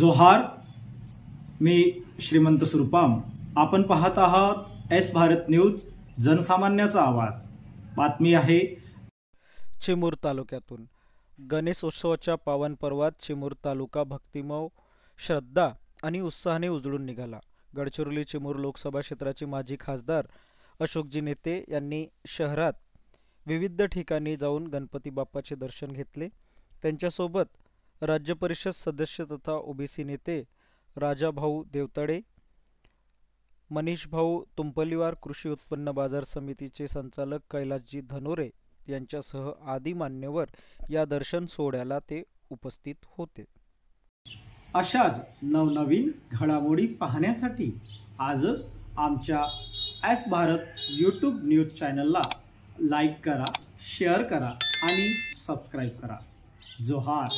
जोहार, मी श्रीमंत सुरपाम। आपण पाहत आहात एस भारत न्यूज, जनसामान्याचा आवाज। बातमी आहे चिमूर तालुक्यातून। गणेशोत्सवाच्या पावन पर्वात चिमूर तालुका भक्तिमय श्रद्धा आणि उत्साहाने उजळून निघाला। गडचिरोली चिमूर लोकसभा क्षेत्राचे माजी खासदार अशोकजी नेते यांनी शहरात विविध ठिकाणी जाऊन गणपती बाप्पाचे दर्शन घेतले। त्यांच्यासोबत राज्य परिषद सदस्य तथा ओबीसी नेते राजाभाऊ देवतडे, मनीषभाऊ तुंपलीवार, कृषी उत्पन्न बाजार समितीचे संचालक कैलासजी धनोरे यांच्यासह आदी मान्यवर या दर्शन सोहळ्याला ते उपस्थित होते। अशाच नवनवीन घडामोडी पाहण्यासाठी आजच आमच्या एस भारत यूट्यूब न्यूज चॅनलला लाईक करा, शेअर करा आणि सबस्क्राईब करा। जोहार।